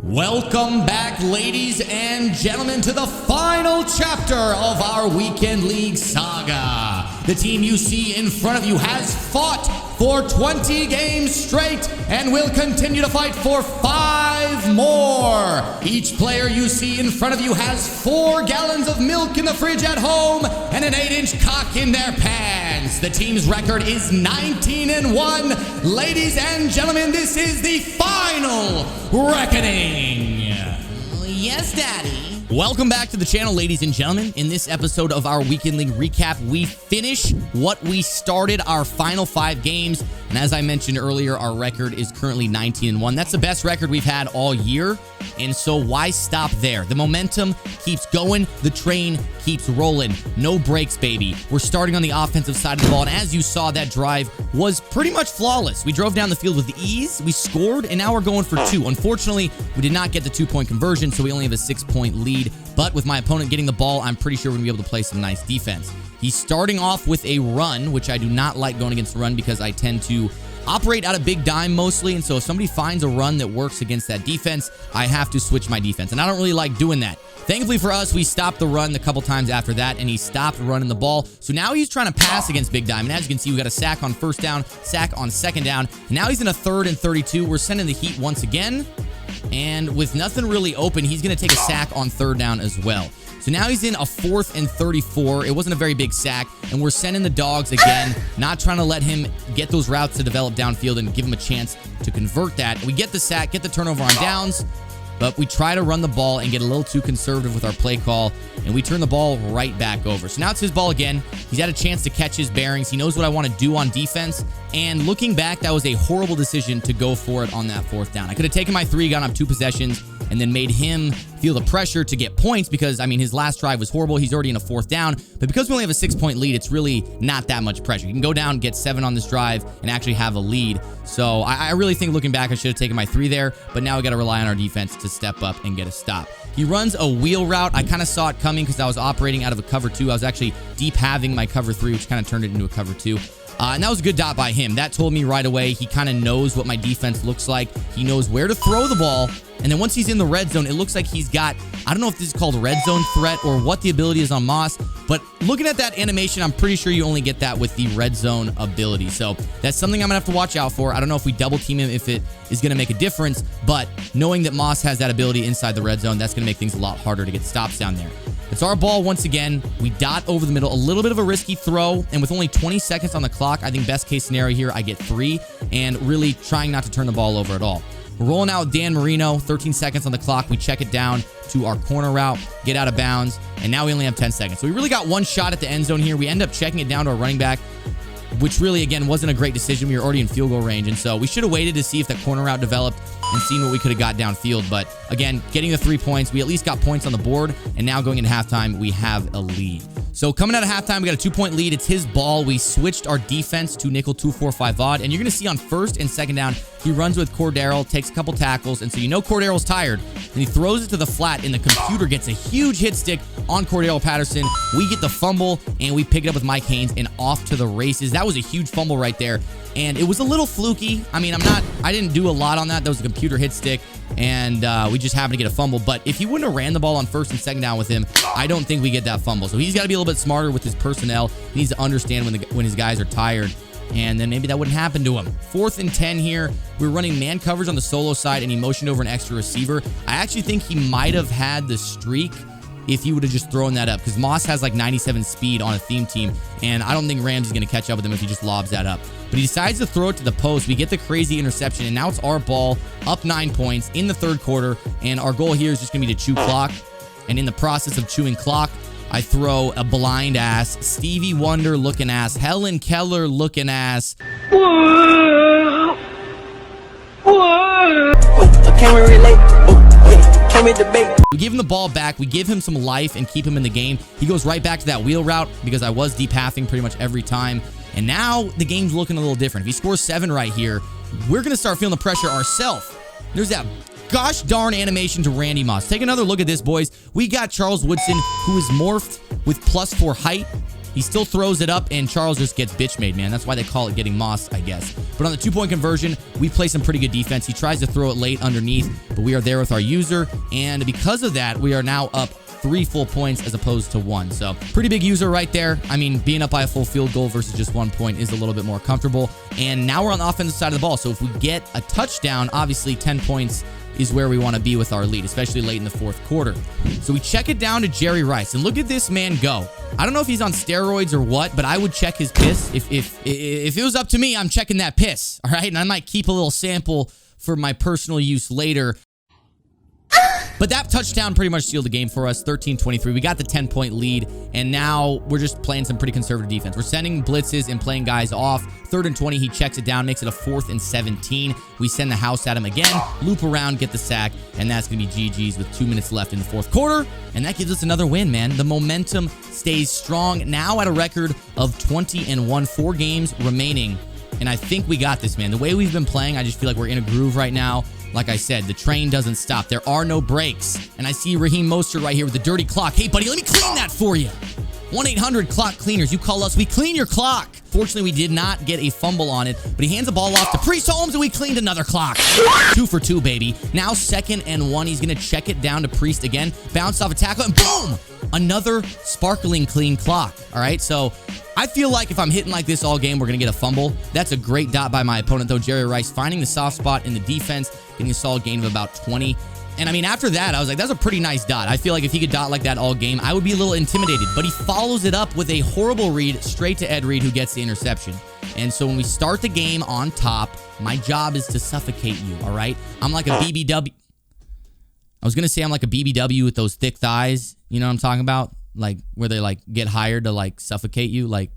Welcome back, ladies and gentlemen, to the final chapter of our Weekend League saga. The team you see in front of you has fought for 20 games straight and will continue to fight for 5 more. Each player you see in front of you has 4 gallons of milk in the fridge at home and an 8-inch cock in their pants. The team's record is 19-1. Ladies and gentlemen, this is the final reckoning. Yes, Daddy. Welcome back to the channel, ladies and gentlemen. In this episode of our Weekend League recap, we finish what we started, our final 5 games. And as I mentioned earlier, our record is currently 19-1. That's the best record we've had all year. And so why stop there? The momentum keeps going. The train keeps rolling. No brakes, baby. We're starting on the offensive side of the ball. And as you saw, that drive was pretty much flawless. We drove down the field with ease. We scored, and now we're going for 2. Unfortunately, we did not get the 2-point conversion, so we only have a 6-point lead. But with my opponent getting the ball, I'm pretty sure we're going to be able to play some nice defense. He's starting off with a run, which I do not like going against the run because I tend to operate out of big dime mostly, and so if somebody finds a run that works against that defense, I have to switch my defense, and I don't really like doing that. Thankfully for us, we stopped the run a couple times after that, and he stopped running the ball. So now he's trying to pass against big dime, and as you can see, we got a sack on first down, sack on second down, and now he's in a 3rd and 32. We're sending the heat once again, and with nothing really open, he's going to take a sack on 3rd down as well. So now he's in a 4th and 34. It wasn't a very big sack, and we're sending the dogs again, not trying to let him get those routes to develop downfield and give him a chance to convert that. We get the sack, get the turnover on downs, but we try to run the ball and get a little too conservative with our play call, and we turn the ball right back over. So now it's his ball again. He's had a chance to catch his bearings. He knows what I want to do on defense, and looking back, that was a horrible decision to go for it on that 4th down. I could have taken my 3, gotten up 2 possessions, and then made him feel the pressure to get points because, I mean, his last drive was horrible. He's already in a 4th down, but because we only have a 6-point lead, it's really not that much pressure. You can go down, get 7 on this drive, and actually have a lead. So I really think looking back, I should have taken my 3 there, but now we got to rely on our defense to step up and get a stop. He runs a wheel route. I kind of saw it coming because I was operating out of a cover 2. I was actually deep halving my cover 3, which kind of turned it into a cover 2. And that was a good dot by him. That told me right away he kind of knows what my defense looks like. He knows where to throw the ball. And then once he's in the red zone, it looks like he's got, I don't know if this is called red zone threat or what the ability is on Moss, but looking at that animation, I'm pretty sure you only get that with the red zone ability. So that's something I'm going to have to watch out for. I don't know if we double team him, if it is going to make a difference, but knowing that Moss has that ability inside the red zone, that's going to make things a lot harder to get stops down there. It's our ball once again. We dot over the middle. A little bit of a risky throw, and with only 20 seconds on the clock, I think best case scenario here, I get 3, and really trying not to turn the ball over at all. We're rolling out Dan Marino, 13 seconds on the clock. We check it down to our corner route, get out of bounds, and now we only have 10 seconds. So we really got 1 shot at the end zone here. We end up checking it down to our running back, which really, again, wasn't a great decision. We were already in field goal range, and so we should have waited to see if that corner route developed and seen what we could have got downfield. But again, getting the 3 points, we at least got points on the board, and now going into halftime, we have a lead. So coming out of halftime, we got a 2-point lead. It's his ball. We switched our defense to nickel 2-4-5 odd, and you're going to see on 1st and 2nd down, he runs with Cordero, takes a couple tackles, and so you know Cordero's tired, and he throws it to the flat, and the computer gets a huge hit stick on Cordero Patterson. We get the fumble, and we pick it up with Mike Haynes, and off to the races. That was a huge fumble right there, and it was a little fluky. I mean, I didn't do a lot on that. That was a computer hit stick, and we just happened to get a fumble. But if he wouldn't have ran the ball on 1st and 2nd down with him, I don't think we get that fumble. So he's got to be a little bit smarter with his personnel. He needs to understand when his guys are tired, and then maybe that wouldn't happen to him. 4th and 10 here. We're running man coverage on the solo side, and he motioned over an extra receiver. I actually think he might have had the streak if he would have just thrown that up, because Moss has like 97 speed on a theme team, and I don't think Ramsey's going to catch up with him if he just lobs that up. But he decides to throw it to the post. We get the crazy interception, and now it's our ball, up 9 points in the 3rd quarter, and our goal here is just going to be to chew clock. And in the process of chewing clock, I throw a blind ass, Stevie Wonder looking ass, Helen Keller looking ass. Can we relate? Can we debate? We give him the ball back. We give him some life and keep him in the game. He goes right back to that wheel route because I was deep halving pretty much every time. And now the game's looking a little different. If he scores 7 right here, we're going to start feeling the pressure ourselves. There's that gosh darn animation to Randy Moss. Take another look at this, boys. We got Charles Woodson, who is morphed with +4 height. He still throws it up, and Charles just gets bitch made, man. That's why they call it getting Moss, I guess. But on the 2-point conversion, we play some pretty good defense. He tries to throw it late underneath, but we are there with our user. And because of that, we are now up 3 full points as opposed to 1. So pretty big user right there. I mean, being up by a full field goal versus just 1 point is a little bit more comfortable. And now we're on the offensive side of the ball. So if we get a touchdown, obviously 10 points is where we want to be with our lead, especially late in the 4th quarter. So we check it down to Jerry Rice, and look at this man go. I don't know if he's on steroids or what, but I would check his piss. If it was up to me, I'm checking that piss, all right? And I might keep a little sample for my personal use later. But that touchdown pretty much sealed the game for us, 13-23. We got the 10-point lead, and now we're just playing some pretty conservative defense. We're sending blitzes and playing guys off. 3rd and 20, he checks it down, makes it a 4th and 17. We send the house at him again, loop around, get the sack, and that's going to be GG's with 2 minutes left in the 4th quarter. And that gives us another win, man. The momentum stays strong, now at a record of 20-1, 4 games remaining. And I think we got this, man. The way we've been playing, I just feel like we're in a groove right now. Like I said, the train doesn't stop. There are no breaks. And I see Raheem Mostert right here with the dirty clock. Hey, buddy, let me clean that for you. 1-800-CLOCK cleaners. You call us, we clean your clock. Fortunately, we did not get a fumble on it, but he hands the ball off to Priest Holmes, and we cleaned another clock. 2 for 2, baby. Now 2nd and 1. He's going to check it down to Priest again. Bounce off a tackle, and boom! Another sparkling clean clock. All right, so I feel like if I'm hitting like this all game, we're going to get a fumble. That's a great dot by my opponent, though. Jerry Rice finding the soft spot in the defense, getting a solid gain of about 20. And I mean, after that, I was like, that's a pretty nice dot. I feel like if he could dot like that all game, I would be a little intimidated. But he follows it up with a horrible read straight to Ed Reed, who gets the interception. And so when we start the game on top, my job is to suffocate you, all right? I'm like a BBW. I was going to say I'm like a BBW with those thick thighs. You know what I'm talking about? Like, where they, like, get hired to, like, suffocate you. Like,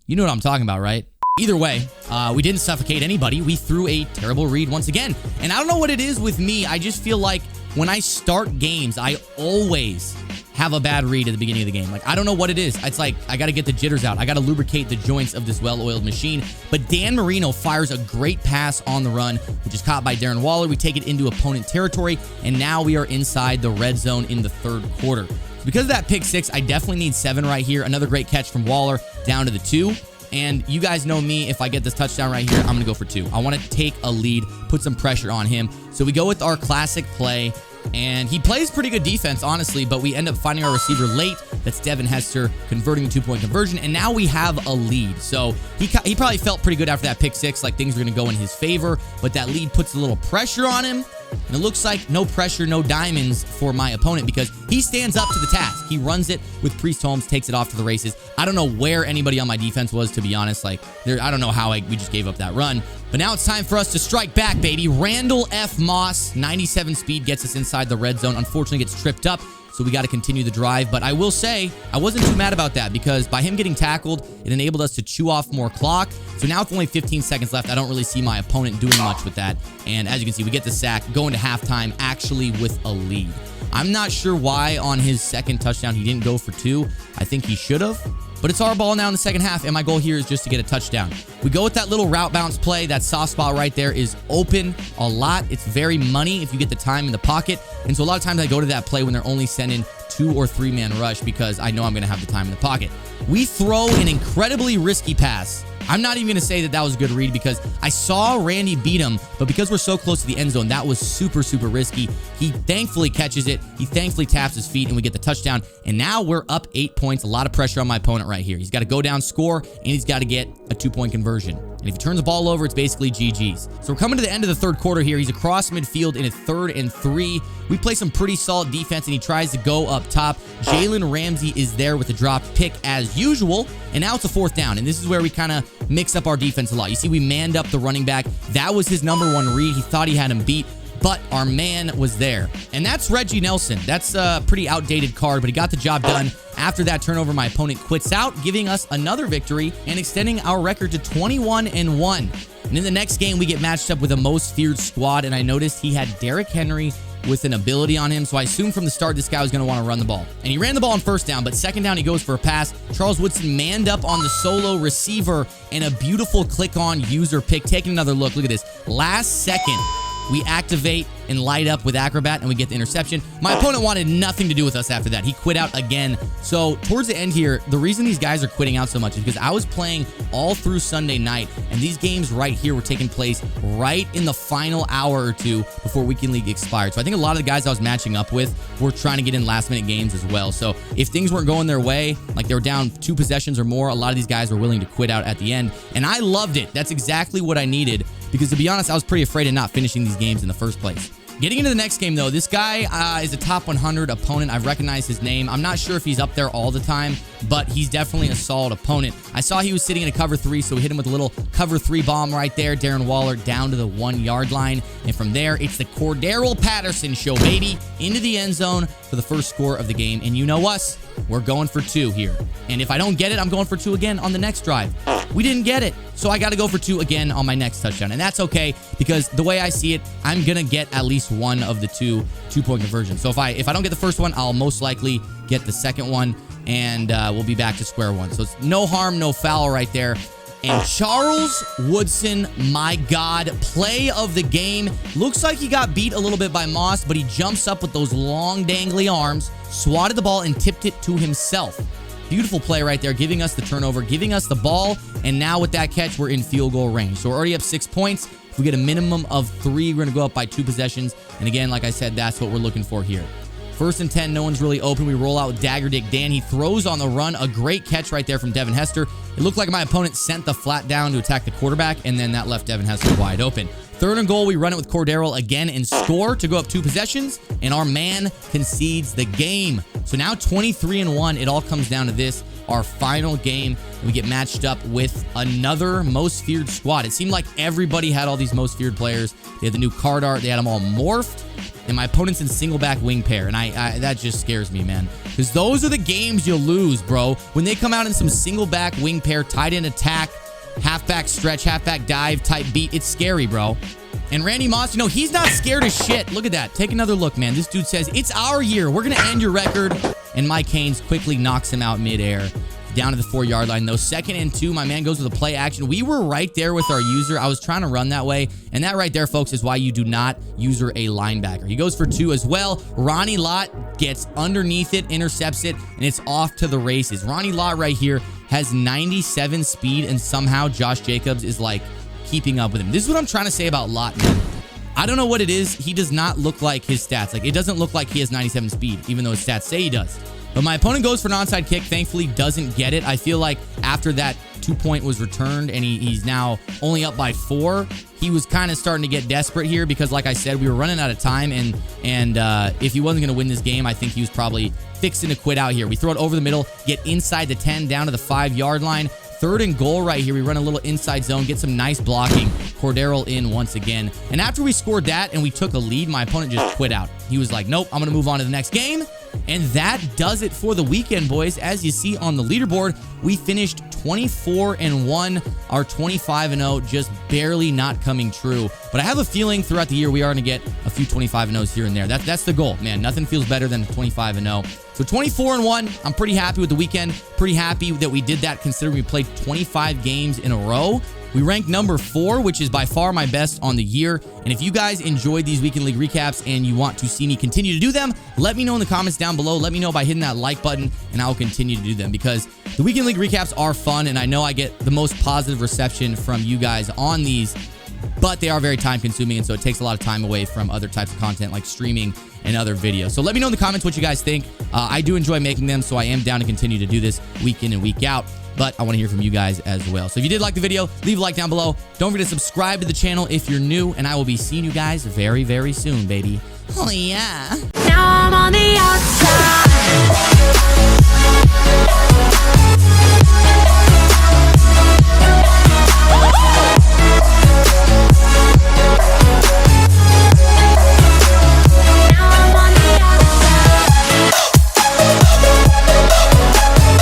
you know what I'm talking about, right? Either way, we didn't suffocate anybody. We threw a terrible read once again. And I don't know what it is with me. I just feel like when I start games, I always have a bad read at the beginning of the game. Like, I don't know what it is. It's like, I got to get the jitters out. I got to lubricate the joints of this well-oiled machine. But Dan Marino fires a great pass on the run, which is caught by Darren Waller. We take it into opponent territory, and now we are inside the red zone in the 3rd quarter. Because of that pick 6, I definitely need 7 right here. Another great catch from Waller down to the 2. And you guys know me, if I get this touchdown right here, I'm going to go for 2. I want to take a lead, put some pressure on him. So we go with our classic play, and he plays pretty good defense, honestly, but we end up finding our receiver late. That's Devin Hester converting the 2-point conversion, and now we have a lead. So he probably felt pretty good after that pick 6, like things were going to go in his favor, but that lead puts a little pressure on him. And it looks like no pressure, no diamonds for my opponent because he stands up to the task. He runs it with Priest Holmes, takes it off to the races. I don't know where anybody on my defense was, to be honest. Like, I don't know how we just gave up that run. But now it's time for us to strike back, baby. Randall F. Moss, 97 speed, gets us inside the red zone. Unfortunately, gets tripped up. So we got to continue the drive. But I will say, I wasn't too mad about that because by him getting tackled, it enabled us to chew off more clock. So now with only 15 seconds left, I don't really see my opponent doing much with that. And as you can see, we get the sack, go into halftime, actually with a lead. I'm not sure why on his 2nd touchdown he didn't go for 2. I think he should have. But it's our ball now in the 2nd half, and my goal here is just to get a touchdown. We go with that little route bounce play. That soft spot right there is open a lot. It's very money if you get the time in the pocket. And so a lot of times I go to that play when they're only sending 2 or 3 man rush because I know I'm going to have the time in the pocket. We throw an incredibly risky pass. I'm not even going to say that was a good read because I saw Randy beat him, but because we're so close to the end zone, that was super, super risky. He thankfully catches it. He thankfully taps his feet, and we get the touchdown. And now we're up 8 points. A lot of pressure on my opponent right here. He's got to go down, score, and he's got to get a 2-point conversion. And if he turns the ball over, it's basically GG's. So we're coming to the end of the 3rd quarter here. He's across midfield in a 3rd and 3. We play some pretty solid defense, and he tries to go up top. Jalen Ramsey is there with a dropped pick as usual. And now it's a 4th down. And this is where we kind of mix up our defense a lot. You see, we manned up the running back. That was his number 1 read. He thought he had him beat, but our man was there. And that's Reggie Nelson. That's a pretty outdated card, but he got the job done. After that turnover, my opponent quits out, giving us another victory and extending our record to 21-1. And in the next game, we get matched up with a most feared squad, and I noticed he had Derrick Henry with an ability on him, so I assumed from the start this guy was going to want to run the ball. And he ran the ball on 1st down, but 2nd down he goes for a pass. Charles Woodson manned up on the solo receiver, and a beautiful click-on user pick. Taking another look. Look at this. Last second, We activate and light up with Acrobat, and we get the interception. My opponent wanted nothing to do with us after that. He quit out again. So towards the end here, the reason these guys are quitting out so much is because I was playing all through Sunday night, and these games right here were taking place right in the final hour or two before Weekend League expired. So I think a lot of the guys I was matching up with were trying to get in last-minute games as well. So if things weren't going their way, like they were down 2 possessions or more, a lot of these guys were willing to quit out at the end, and I loved it. That's exactly what I needed, because to be honest, I was pretty afraid of not finishing these games in the first place. Getting into the next game, though, this guy is a top 100 opponent. I've recognized his name. I'm not sure if he's up there all the time, but he's definitely a solid opponent. I saw he was sitting in a cover 3, so we hit him with a little cover 3 bomb right there. Darren Waller down to the 1-yard line. And from there, it's the Cordero Patterson show, baby. Into the end zone for the first score of the game. And you know us, we're going for 2 here. And if I don't get it, I'm going for 2 again on the next drive. We didn't get it, so I got to go for 2 again on my next touchdown. And that's okay, because the way I see it, I'm going to get at least one of the 2-point conversions. So if I don't get the first one, I'll most likely get the second one, and we'll be back to square one. So it's no harm, no foul right there. And Charles Woodson, my God, play of the game. Looks like he got beat a little bit by Moss, but he jumps up with those long dangly arms, swatted the ball, and tipped it to himself. Beautiful play right there, giving us the turnover, giving us the ball, and now with that catch, we're in field goal range. So we're already up 6 points. If we get a minimum of 3, we're going to go up by 2 possessions. And again, like I said, that's what we're looking for here. 1st and 10, no one's really open. We roll out with Dagger Dick Dan. He throws on the run. A great catch right there from Devin Hester. It looked like my opponent sent the flat down to attack the quarterback, and then that left Devin Hester wide open. 3rd and goal, we run it with Cordero again and score to go up 2 possessions, and our man concedes the game. So now 23-1. It all comes down to this, our final game. We get matched up with another most feared squad. It seemed like everybody had all these most feared players. They had the new card art. They had them all morphed. And my opponent's in single back wing pair. And I that just scares me, man. Because those are the games you'll lose, bro. When they come out in some single back wing pair, tight end attack, halfback stretch, halfback dive type beat. It's scary, bro. And Randy Moss, you know, he's not scared of shit. Look at that. Take another look, man. This dude says, it's our year. We're going to end your record. And Mike Haynes quickly knocks him out midair. Down to the 4-yard line, though. 2nd and 2, my man goes with a play action. We were right there with our user. I was trying to run that way. And that right there, folks, is why you do not user a linebacker. He goes for 2 as well. Ronnie Lott gets underneath it, intercepts it, and it's off to the races. Ronnie Lott right here has 97 speed, and somehow Josh Jacobs is like keeping up with him. This is what I'm trying to say about Lott, man. I don't know what it is. He does not look like his stats. Like, it doesn't look like he has 97 speed, even though his stats say he does. But my opponent goes for an onside kick. Thankfully, doesn't get it. I feel like after that 2-point was returned and he's now only up by 4, he was kind of starting to get desperate here because, like I said, we were running out of time. And if he wasn't going to win this game, I think he was probably fixing to quit out here. We throw it over the middle, get inside the 10, down to the 5-yard line. 3rd and goal right here. We run a little inside zone, get some nice blocking. Cordero in once again. And after we scored that and we took a lead, my opponent just quit out. He was like, nope, I'm going to move on to the next game. And that does it for the weekend, boys. As you see on the leaderboard, we finished 24-1. Our 25-0 just barely not coming true. But I have a feeling throughout the year we are going to get a few 25-0s here and there. That's the goal, man. Nothing feels better than 25-0. So 24-1, I'm pretty happy with the weekend. Pretty happy that we did that considering we played 25 games in a row. We ranked number 4, which is by far my best on the year. And if you guys enjoyed these Weekend League recaps and you want to see me continue to do them, let me know in the comments down below. Let me know by hitting that like button, and I will continue to do them because the Weekend League recaps are fun, and I know I get the most positive reception from you guys on these, but they are very time consuming, and so it takes a lot of time away from other types of content like streaming and other videos. So let me know in the comments what you guys think. I do enjoy making them, so I am down to continue to do this week in and week out. But I want to hear from you guys as well. So if you did like the video, leave a like down below. Don't forget to subscribe to the channel if you're new, and I will be seeing you guys very, very soon, baby. Oh, yeah. Now I'm on the outside.